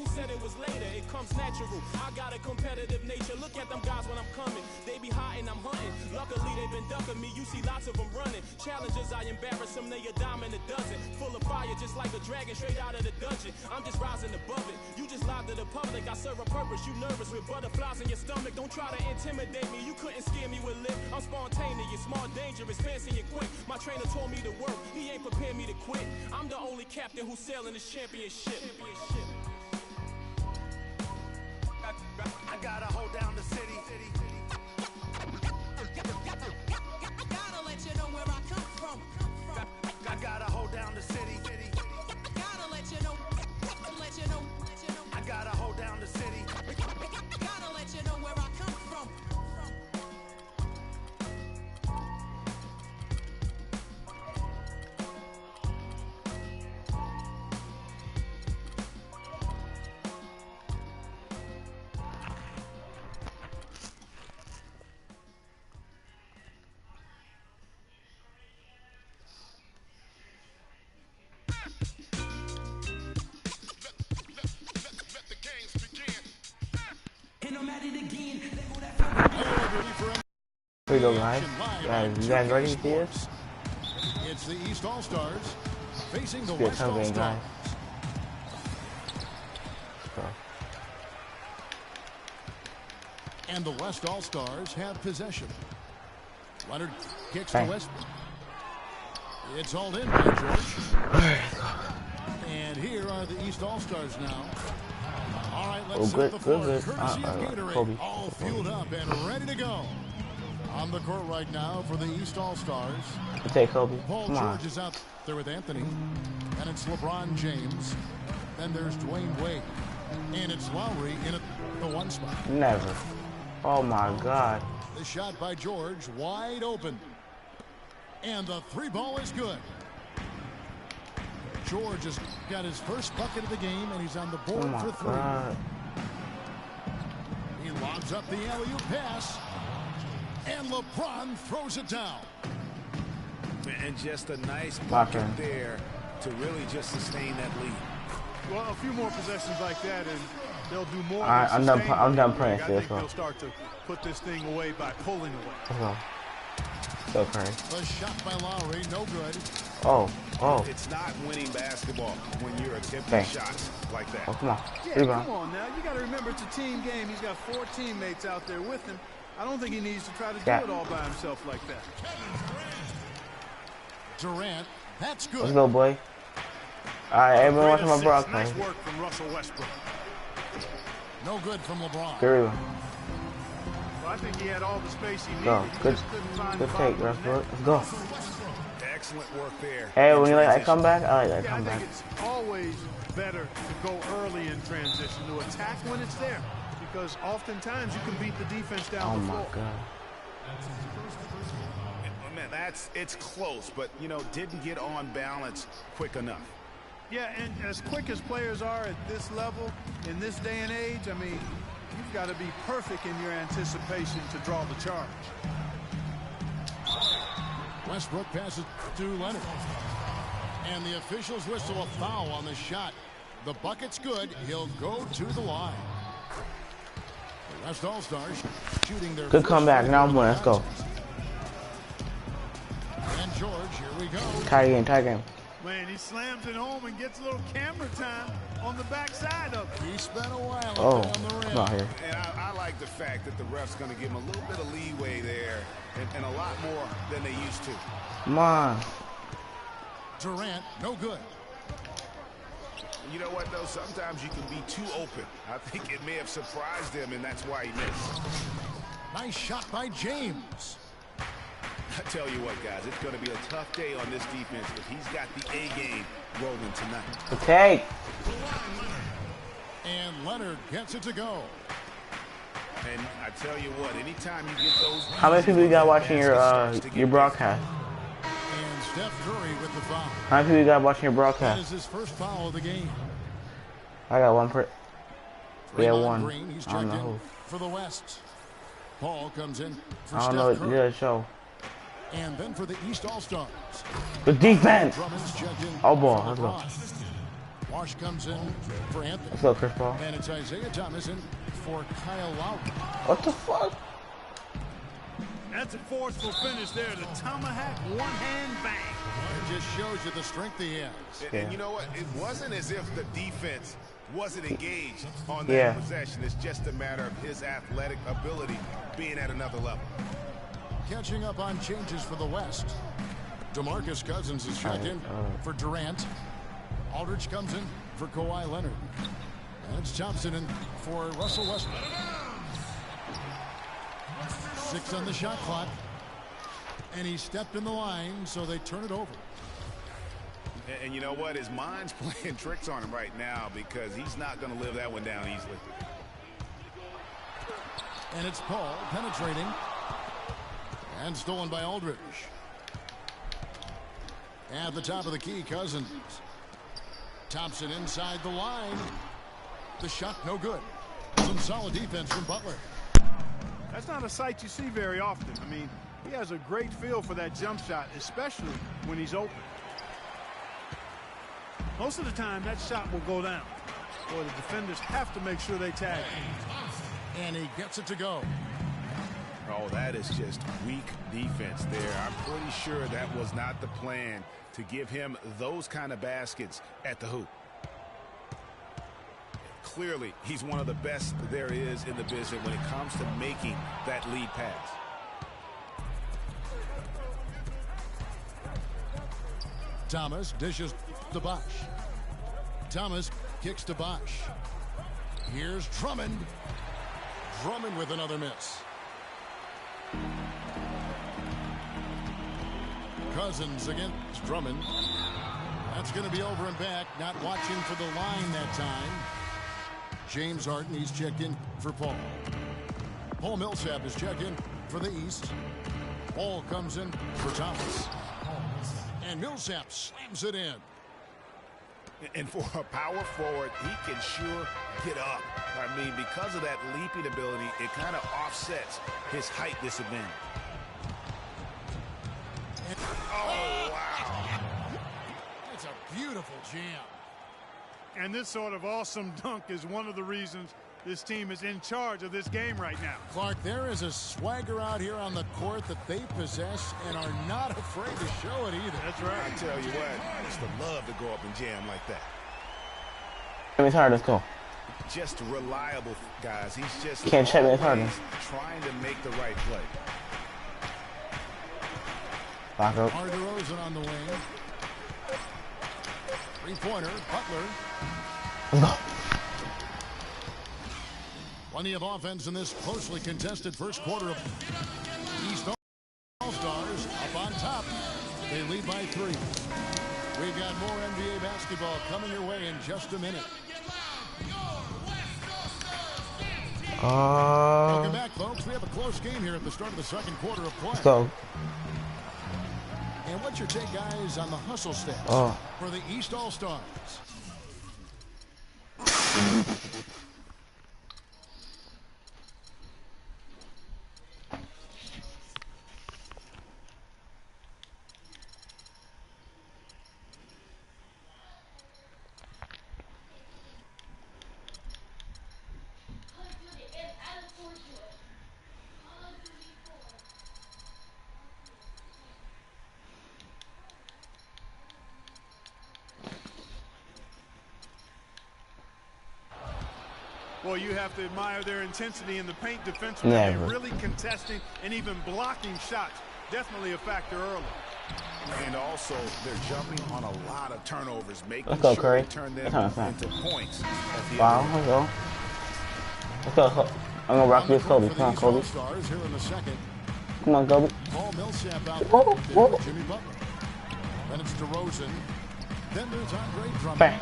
said it was later, it comes natural. I got a competitive nature. Look at them guys when I'm coming. They be hot and I'm hunting. Luckily they've been ducking me. You see lots of them running. Challenges, I embarrass them. They a dime in a dozen. Full of fire, just like a dragon straight out of the dungeon. I'm just rising above it. You just lied to the public. I serve a purpose. You nervous with butterflies in your stomach. Don't try to intimidate me. You couldn't scare me with lip. I'm spontaneous, smart, dangerous, fancy and quick. My trainer told me to work. He ain't prepared me to quit. I'm the only captain who's sailing this championship. I gotta hold down the city. Gotta let you know where I come from. I gotta hold down the city. Gotta let you know. I gotta hold down the city. Gotta let you know where I come from. Here we go, guys. You guys ready to see this? It's the East All-Stars facing the Good West coming, All-Stars. guys. So, And the West All-Stars have possession. Leonard kicks bang. to West. It's hauled in by George. And here are the East All-Stars now. All right, let's set the floor. Courtesy of Gatorade, Kobe. all fueled up and ready to go. On the court right now for the East All-Stars. Take Kobe. Paul Come on. George is out there with Anthony. And it's LeBron James. Then there's Dwayne Wade. And it's Lowry in at the one spot. Never. Oh my God. The shot by George, wide open. And the three ball is good. George has got his first bucket of the game, and he's on the board Oh my for three. God. He lobs up the alley-oop pass. And LeBron throws it down. And just a nice Locker. bucket there to really just sustain that lead. Well, a few more possessions like that, and they'll do more. All right, than I'm done sustain praying. I think they'll start to put this thing away by pulling away. Let's go. So crazy. The shot by Lowry, no good. Oh. It's not winning basketball when you're attempting Bang. shots like that. Oh, come on. Yeah, Rebound. come on now. You got to remember it's a team game. He's got 4 teammates out there with him. I don't think he needs to try to do it all by himself like that. Durant, that's good. Let's go, boy. All right, everyone watching my broadcast. Nice work from Russell Westbrook. No good from LeBron. Good rebound. Well, I think he had all the space he needed. Go. He Good. just couldn't find Good the take, bottom of the Westbrook. net. Let's go. Excellent work there. Hey, in when you like that transition. comeback, I like that Yeah, I comeback. think it's always better to go early in transition, to attack when it's there, because oftentimes you can beat the defense down Oh the my floor. God. Man, it's close, but, didn't get on balance quick enough. Yeah, and as quick as players are at this level, in this day and age, I mean, you've got to be perfect in your anticipation to draw the charge. Westbrook passes to Leonard. And the officials whistle a foul on the shot. The bucket's good. He'll go to the line. The West All-Stars shooting their Good first comeback. free Now I'm throw winning. Let's go. And George, here we go. Tie game. Tie game. Man, he slams it home and gets a little camera time on the backside of it. He spent a while Oh, up on the rim. come on here. And I like the fact that the ref's going to give him a little bit of leeway there and a lot more than they used to. Come on. Durant, no good. You know what, though? Sometimes you can be too open. I think it may have surprised him, and that's why he missed. Nice shot by James. I tell you what, guys, it's going to be a tough day on this defense if he's got the A game rolling tonight. Okay. And Leonard gets it to go. And I tell you what, anytime you get those... How many people you got watching your broadcast? And Steph Curry with the foul. How many people you got watching your That broadcast? is his first foul of the game. I got one per. Yeah, Draymond one. Green, he's I don't checked in know. for the West. Paul comes in for I don't Steph know. Curry. Yeah, show. And then for the East All-Stars. The defense. Drummond's checked in Oh, ball. for Let's go. LeBron. Bosch comes in for Anthony. Let's go, Chris Paul. And it's Isaiah Thomas in for Kyle Lowry. What the fuck? That's a forceful finish there. The tomahawk one-hand bang. It just shows you the strength he has. And you know what? It wasn't as if the defense wasn't engaged on that possession. It's just a matter of his athletic ability being at another level. Catching up on changes for the West. DeMarcus Cousins is checked in for Durant. Aldridge comes in for Kawhi Leonard. And it's Thompson in for Russell Westbrook. 6 on the shot clock. And he stepped in the line, so they turn it over. And you know what? His mind's playing tricks on him right now because he's not going to live that one down easily. And it's Paul penetrating. And stolen by Aldridge. At the top of the key, Cousins. Thompson inside the line. The shot no good. Some solid defense from Butler. That's not a sight you see very often. I mean, he has a great feel for that jump shot, especially when he's open. Most of the time, that shot will go down. Boy, the defenders have to make sure they tag him. And he gets it to go. Oh, that is just weak defense there. I'm pretty sure that was not the plan to give him those kind of baskets at the hoop. Clearly, he's one of the best there is in the business when it comes to making that lead pass. Thomas dishes to Bosch. Thomas kicks to Bosch. Here's Drummond. Drummond with another miss. Cousins against Drummond. That's going to be over and back. Not watching for the line that time. James Harden, he's checked in for Paul. Paul Millsap is checked in for the East. Paul comes in for Thomas. And Millsap slams it in. And for a power forward, he can sure get up. I mean, because of that leaping ability, it kind of offsets his height disadvantage. Oh, wow. It's a beautiful jam. And this sort of awesome dunk is one of the reasons this team is in charge of this game right now. Clark, there is a swagger out here on the court that they possess and are not afraid to show it either. That's right. I tell you what, I used to love to go up and jam like that. It's hard. Let's go. Just reliable, guys. He's just Can't check me, it's hard. trying to make the right play. Back up. DeMar DeRozan on the wing. Three-pointer, Butler. Let's go. Plenty of offense in this closely contested first quarter of East All-Stars up on top. They lead by 3. We've got more NBA basketball coming your way in just a minute. Welcome back, folks. We have a close game here at the start of the second quarter of play. Let's go. And what's your take, guys, on the hustle stats for the East All-Stars? Well, you have to admire their intensity in the paint defensively. They're really contesting and even blocking shots. Definitely a factor early. And also, they're jumping on a lot of turnovers, making Let's go, sure Curry. they turn them into points. At the Wow, end. let's go. Let's go. I'm gonna rock this Kobe. Come on, Kobe. Stars here in the second. Come on, Kobe. Paul Millsap out Whoa, there whoa. with Jimmy Butler. Then it's DeRozan. Then there's Andre Drummond. Bang.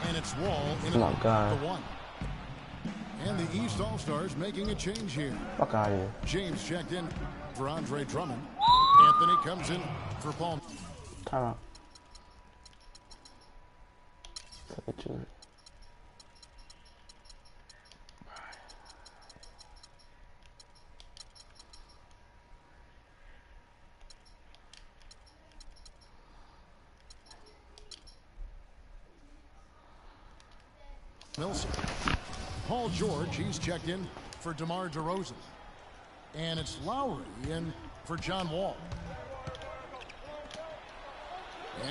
And it's Wall in Oh my God. the 1. And the East All-Stars making a change here. Fuck out of here. James checked in for Andre Drummond. Anthony comes in for Paul. Time out. Look at you. Milson. Paul George, he's checked in for DeMar DeRozan. And it's Lowry in for John Wall.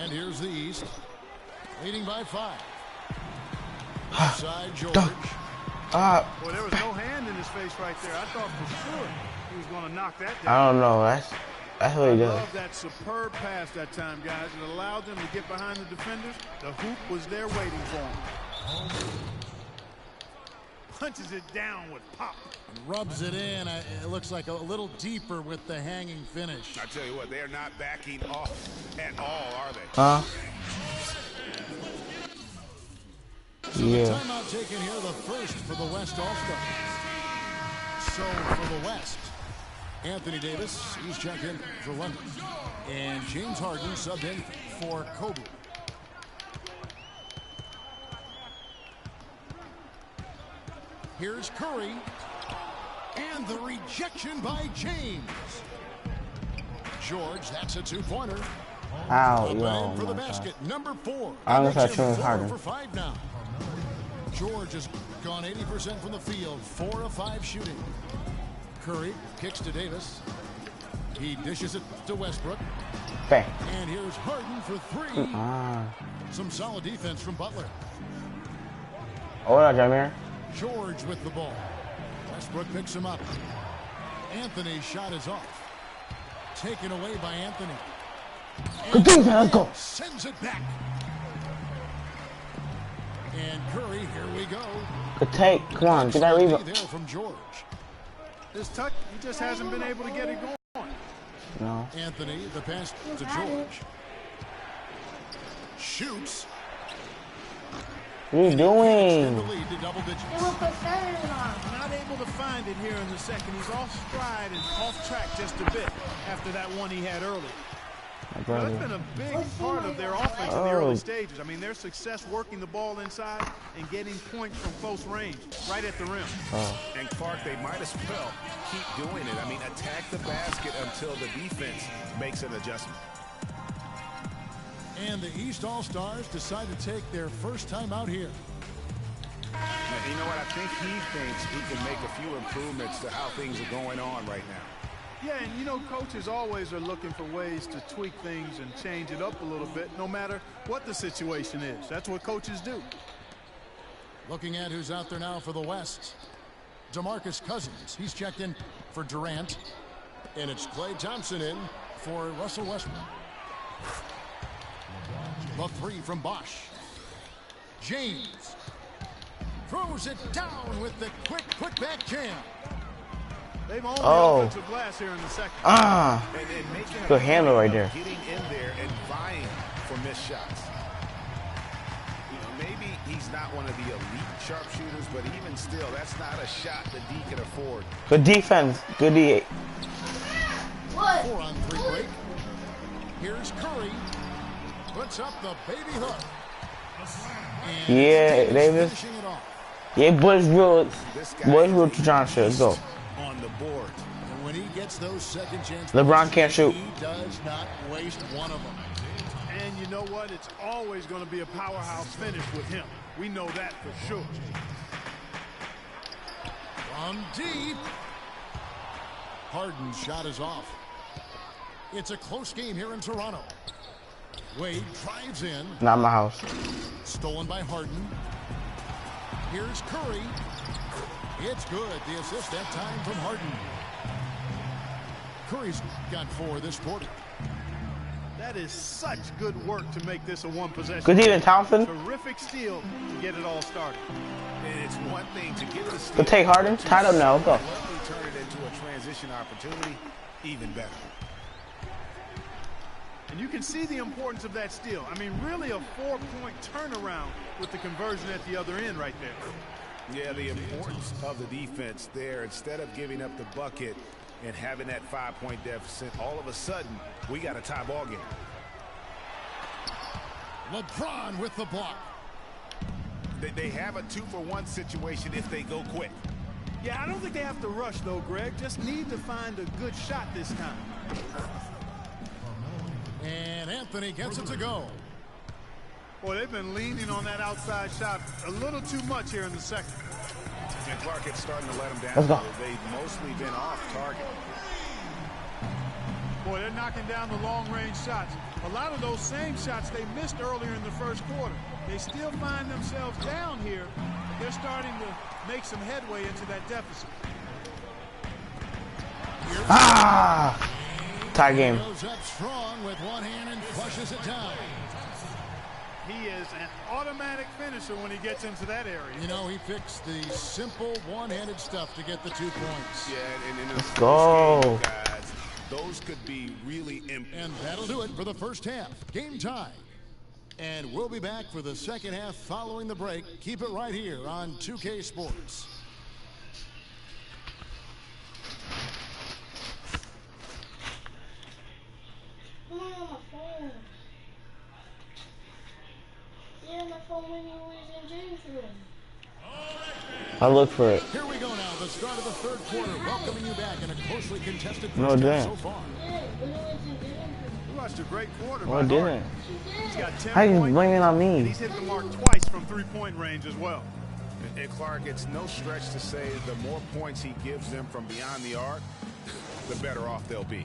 And here's the East, leading by 5. Outside George. Well, there was no hand in his face right there. I thought for sure he was going to knock that down. I don't know. That's what he does. I love that superb pass that time, guys. It allowed them to get behind the defenders. The hoop was there waiting for him. Punches it down with pop. Rubs it in. It looks like a little deeper with the hanging finish. I tell you what, they're not backing off at all, are they? Huh? So Yeah. the timeout taken here, the first for the West All-Stars. So for the West, Anthony Davis, he's checked in for London. And James Harden subbed in for Kobe. Here's Curry. And the rejection by James. George, that's a 2-pointer. Ow, Up yo, and in for the my God. basket, number 4. I'm gonna Makes start him shooting 4 harder. for 5 now. George has gone 80% from the field, 4 of 5 shooting. Curry kicks to Davis. He dishes it to Westbrook. Bang. And here's Harden for 3. Ah. Some solid defense from Butler. Hola, Jameer. George with the ball. Westbrook picks him up. Anthony's shot is off. Taken away by Anthony. Good thing, man. Let's go. Sends it back. And Curry, here we go. Good take. Come on, get that rebound. There from George. This tuck, he just hasn't been able to get it going. No. Anthony, the pass to George. Shoots. What are you And the doing? lead to double digits. Not able to find it here in the second. He's off stride and off track just a bit after that one he had early. My Well, that's brother. been a big part of their offense in the Oh. early stages. I mean, their success working the ball inside and getting points from close range, right at the rim. And Clark, they might as well keep doing it. I mean, attack the basket until the defense makes an adjustment. And the East All-Stars decide to take their first time out here. Now, you know what? I think he thinks he can make a few improvements to how things are going on right now. Yeah, and you know, coaches always are looking for ways to tweak things and change it up a little bit, no matter what the situation is. That's what coaches do. Looking at who's out there now for the West. DeMarcus Cousins. He's checked in for Durant. And it's Klay Thompson in for Russell Westbrook. The 3 from Bosch. James throws it down with the quick back jam. They've owned Oh. the offensive glass here in the second. Ah. And making a Good handle right point there. of getting in there and vying for missed shots. You know, maybe he's not one of the elite sharpshooters, but even still, that's not a shot that D can afford. Good defense. Good D. 4-on-3 break. Here's Curry. Puts up the baby hook. And Yeah, Davis Davis. finishing it off. Yeah, boys real. This guy Boys real is to John should go. on the board. And when he gets those second chance, LeBron can't shoot. He does not waste one of them. And you know what? It's always going to be a powerhouse finish with him. We know that for sure. From deep. Harden's shot is off. It's a close game here in Toronto. Wade drives in. Not my house. Stolen by Harden. Here's Curry. It's good. The assist that time from Harden. Curry's got 4 this quarter. That is such good work to make this a one-possession. Good even Thompson. Terrific steal to get it all started. And it's one thing to get the steal. Good take, Harden. Tied up now. Let's go. When we turn it into a transition opportunity, even better. And you can see the importance of that steal. I mean, really a 4-point turnaround with the conversion at the other end right there. Yeah, the importance of the defense there. Instead of giving up the bucket and having that 5-point deficit, all of a sudden, we got a tie ball game. LeBron with the block. They have a 2-for-1 situation if they go quick. Yeah, I don't think they have to rush, though, Greg. Just need to find a good shot this time. And Anthony gets it to go. Boy, they've been leaning on that outside shot a little too much here in the second. And Clark is starting to let him down. Let's go. They've mostly been off target. Boy, they're knocking down the long-range shots. A lot of those same shots they missed earlier in the first quarter. They still find themselves down here. They're starting to make some headway into that deficit. Ah! Tie game. Goes up strong with one hand and flushes it down. He is an automatic finisher when he gets into that area. You know, he picks the simple one-handed stuff to get the 2 points. Yeah, and in the Let's go. game, guys, those could be really important. And that'll do it for the first half. Game time. And we'll be back for the second half following the break. Keep it right here on 2K Sports. Come on my phone. Yeah, my phone when you was in James' room. I'll look for it. Here we go now, the start of the third quarter, welcoming you back in a closely contested No, first half damn. so far. Yeah, when you was in James' room. We watched a great quarter No, by it Harden. didn't. He's got 10 How you points, blame it on and me? he's hit the mark twice from three-point range as well. And Clark, it's no stretch to say the more points he gives them from beyond the arc, the better off they'll be.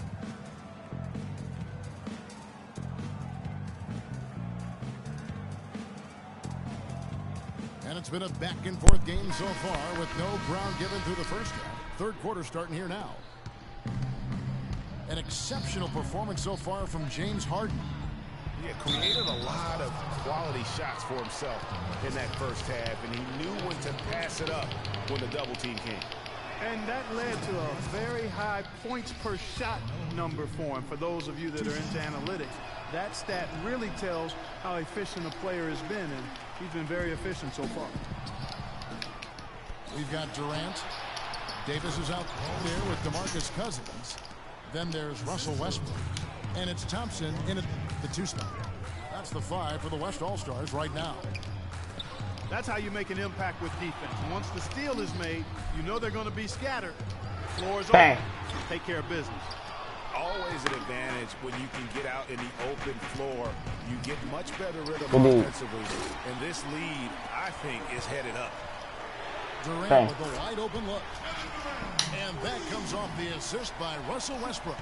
And it's been a back-and-forth game so far with no ground given through the first half. Third quarter starting here now. An exceptional performance so far from James Harden. He had created a lot of quality shots for himself in that first half, and he knew when to pass it up when the double team came. And that led to a very high points per shot number for him. For those of you that are into analytics, that stat really tells how efficient a player has been, and he's been very efficient so far. We've got Durant. Davis is out there with DeMarcus Cousins. Then there's Russell Westbrook. And it's Thompson in the 2 spot. That's the 5 for the West All-Stars right now. That's how you make an impact with defense. Once the steal is made, you know they're going to be scattered. Floor is Bang. open. Take care of business. Always an advantage when you can get out in the open floor. You get much better rhythm Good dude. offensively. And this lead, I think, is headed up. Durant Bang. with a wide open look. And that comes off the assist by Russell Westbrook.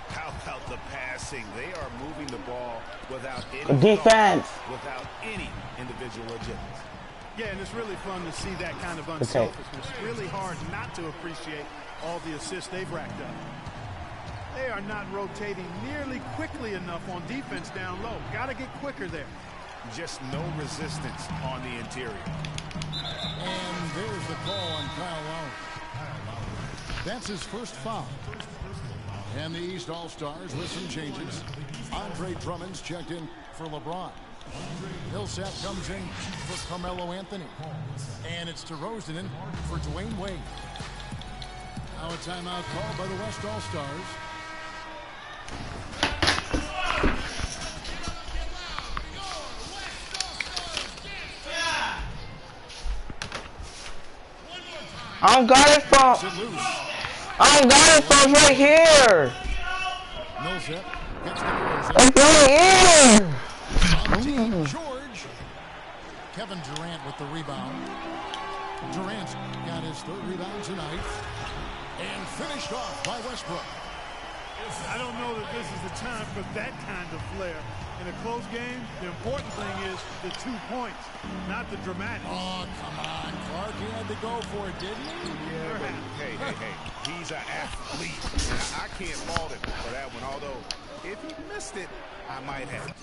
How about the passing? They are moving the ball without any Good defense. thought, without any individual agility. Yeah, and it's really fun to see that kind of take. unselfishness. Really hard not to appreciate all the assists they've racked up. They are not rotating nearly quickly enough on defense down low. Got to get quicker there. Just no resistance on the interior. And there's the call on Kyle Lowry. That's his first foul. And the East All-Stars with some changes. Andre Drummond's checked in for LeBron. Millsap comes in for Carmelo Anthony. And it's DeRozan in for Dwayne Wade. Now a timeout called by the West All-Stars. I don't got it from. I don't got it from right here. Millsap gets the DeRozan. It's right here. On team George. Kevin Durant with the rebound. Durant's got his 3rd rebound tonight. And finished off by Westbrook. I don't know that this is the time for that kind of flair. In a close game, the important thing is the 2 points, not the dramatic. Oh, come on, Clark. He had to go for it, didn't he? Yeah, but hey. He's an athlete. I can't fault him for that one, although if he missed it, I might have.